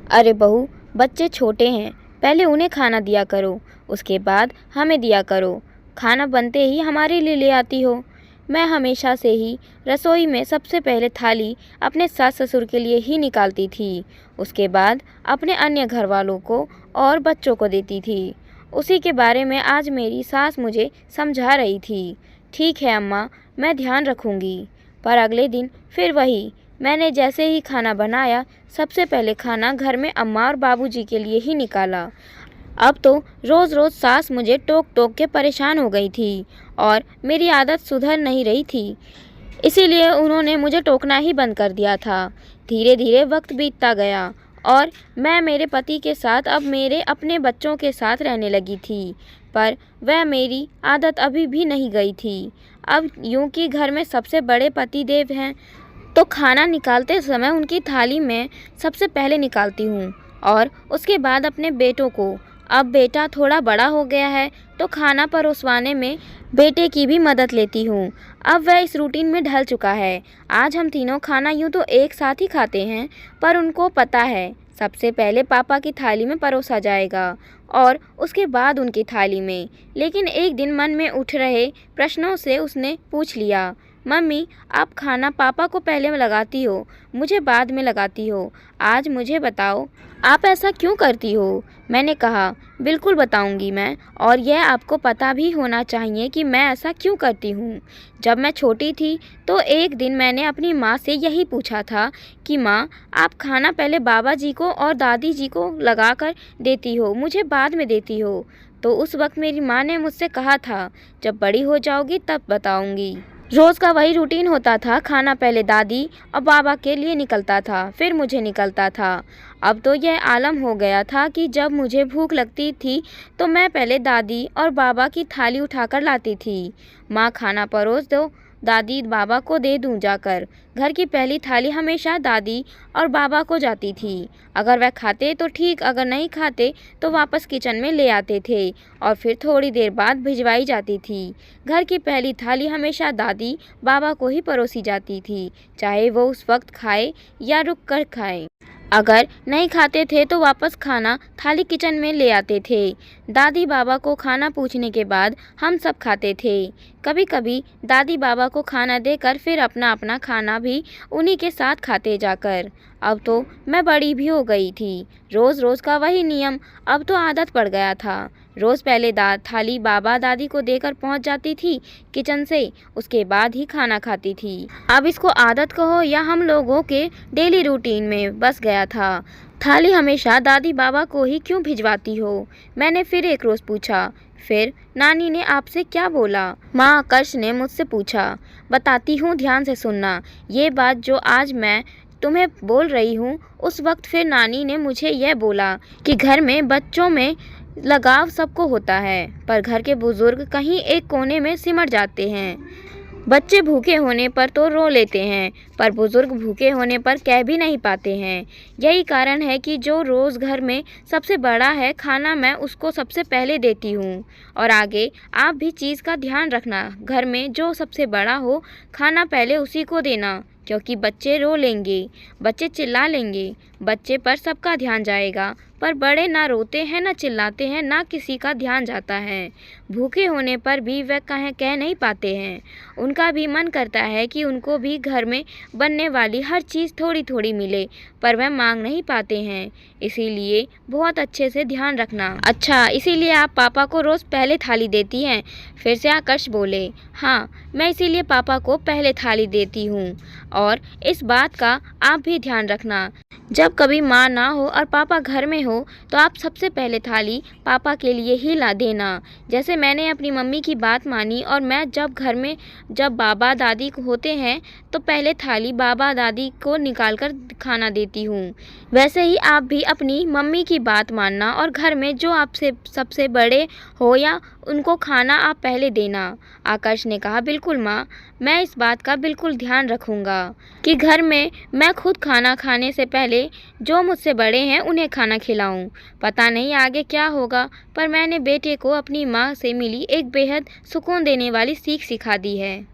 अरे बहू, बच्चे छोटे हैं, पहले उन्हें खाना दिया करो, उसके बाद हमें दिया करो। खाना बनते ही हमारे लिए ले आती हो। मैं हमेशा से ही रसोई में सबसे पहले थाली अपने सास ससुर के लिए ही निकालती थी, उसके बाद अपने अन्य घर वालों को और बच्चों को देती थी। उसी के बारे में आज मेरी सास मुझे समझा रही थी। ठीक है अम्मा, मैं ध्यान रखूंगी। पर अगले दिन फिर वही। मैंने जैसे ही खाना बनाया, सबसे पहले खाना घर में अम्मा और बाबूजी के लिए ही निकाला। अब तो रोज़ रोज़ सास मुझे टोक टोक के परेशान हो गई थी और मेरी आदत सुधर नहीं रही थी। इसीलिए उन्होंने मुझे टोकना ही बंद कर दिया था। धीरे धीरे वक्त बीतता गया और मैं मेरे पति के साथ अब मेरे अपने बच्चों के साथ रहने लगी थी। पर वह मेरी आदत अभी भी नहीं गई थी। अब यूं कि घर में सबसे बड़े पति देव हैं, तो खाना निकालते समय उनकी थाली में सबसे पहले निकालती हूँ और उसके बाद अपने बेटों को। अब बेटा थोड़ा बड़ा हो गया है, तो खाना परोसवाने में बेटे की भी मदद लेती हूँ। अब वह इस रूटीन में ढल चुका है। आज हम तीनों खाना यूँ तो एक साथ ही खाते हैं, पर उनको पता है सबसे पहले पापा की थाली में परोसा जाएगा और उसके बाद उनकी थाली में। लेकिन एक दिन मन में उठ रहे प्रश्नों से उसने पूछ लिया, मम्मी, आप खाना पापा को पहले में लगाती हो, मुझे बाद में लगाती हो। आज मुझे बताओ, आप ऐसा क्यों करती हो? मैंने कहा, बिल्कुल बताऊंगी मैं, और यह आपको पता भी होना चाहिए कि मैं ऐसा क्यों करती हूँ। जब मैं छोटी थी तो एक दिन मैंने अपनी माँ से यही पूछा था कि माँ, आप खाना पहले बाबा जी को और दादी जी को लगा कर देती हो, मुझे बाद में देती हो। तो उस वक्त मेरी माँ ने मुझसे कहा था, जब बड़ी हो जाओगी तब बताऊंगी। रोज़ का वही रूटीन होता था। खाना पहले दादी और बाबा के लिए निकलता था, फिर मुझे निकलता था। अब तो यह आलम हो गया था कि जब मुझे भूख लगती थी तो मैं पहले दादी और बाबा की थाली उठाकर लाती थी। माँ, खाना परोस दो, दादी बाबा को दे दूँ जाकर। घर की पहली थाली हमेशा दादी और बाबा को जाती थी। अगर वह खाते तो ठीक, अगर नहीं खाते तो वापस किचन में ले आते थे और फिर थोड़ी देर बाद भिजवाई जाती थी। घर की पहली थाली हमेशा दादी बाबा को ही परोसी जाती थी, चाहे वो उस वक्त खाए या रुक कर खाए। अगर नहीं खाते थे तो वापस खाना थाली किचन में ले आते थे। दादी बाबा को खाना पूछने के बाद हम सब खाते थे। कभी कभी दादी बाबा को खाना देकर फिर अपना अपना खाना भी उन्हीं के साथ खाते जाकर। अब तो मैं बड़ी भी हो गई थी। रोज़ रोज़ का वही नियम अब तो आदत पड़ गया था। रोज़ पहले थाली बाबा दादी को देकर पहुंच जाती थी किचन से, उसके बाद ही खाना खाती थी। अब इसको आदत कहो या हम लोगों के डेली रूटीन में बस गया था। थाली हमेशा दादी बाबा को ही क्यों भिजवाती हो? मैंने फिर एक रोज़ पूछा। फिर नानी ने आपसे क्या बोला? माँ आकर्ष ने मुझसे पूछा। बताती हूँ, ध्यान से सुनना। ये बात जो आज मैं तुम्हें बोल रही हूँ, उस वक्त फिर नानी ने मुझे यह बोला कि घर में बच्चों में लगाव सबको होता है, पर घर के बुजुर्ग कहीं एक कोने में सिमट जाते हैं। बच्चे भूखे होने पर तो रो लेते हैं, पर बुजुर्ग भूखे होने पर कह भी नहीं पाते हैं। यही कारण है कि जो रोज़ घर में सबसे बड़ा है, खाना मैं उसको सबसे पहले देती हूँ। और आगे आप भी चीज़ का ध्यान रखना, घर में जो सबसे बड़ा हो, खाना पहले उसी को देना, क्योंकि बच्चे रो लेंगे, बच्चे चिल्ला लेंगे, बच्चे पर सबका ध्यान जाएगा। पर बड़े ना रोते हैं, ना चिल्लाते हैं, ना किसी का ध्यान जाता है। भूखे होने पर भी वह कह नहीं पाते हैं। उनका भी मन करता है कि उनको भी घर में बनने वाली हर चीज़ थोड़ी थोड़ी मिले, पर वह मांग नहीं पाते हैं। इसीलिए बहुत अच्छे से ध्यान रखना। अच्छा, इसीलिए आप पापा को रोज़ पहले थाली देती हैं? फिर से आकर्ष बोले। हाँ, मैं इसीलिए पापा को पहले थाली देती हूँ। और इस बात का आप भी ध्यान रखना, जब कभी माँ ना हो और पापा घर में हो तो आप सबसे पहले थाली पापा के लिए ही ला देना। जैसे मैंने अपनी मम्मी की बात मानी और मैं जब घर में जब बाबा दादी होते हैं तो पहले थाली बाबा दादी को निकाल कर खाना देती हूँ, वैसे ही आप भी अपनी मम्मी की बात मानना और घर में जो आपसे सबसे बड़े हो या उनको खाना आप पहले देना। आकाश ने कहा, बिल्कुल माँ, मैं इस बात का बिल्कुल ध्यान रखूँगा कि घर में मैं खुद खाना खाने से पहले जो मुझसे बड़े हैं उन्हें खाना खिलाऊं। पता नहीं आगे क्या होगा, पर मैंने बेटे को अपनी माँ से मिली एक बेहद सुकून देने वाली सीख सिखा दी है।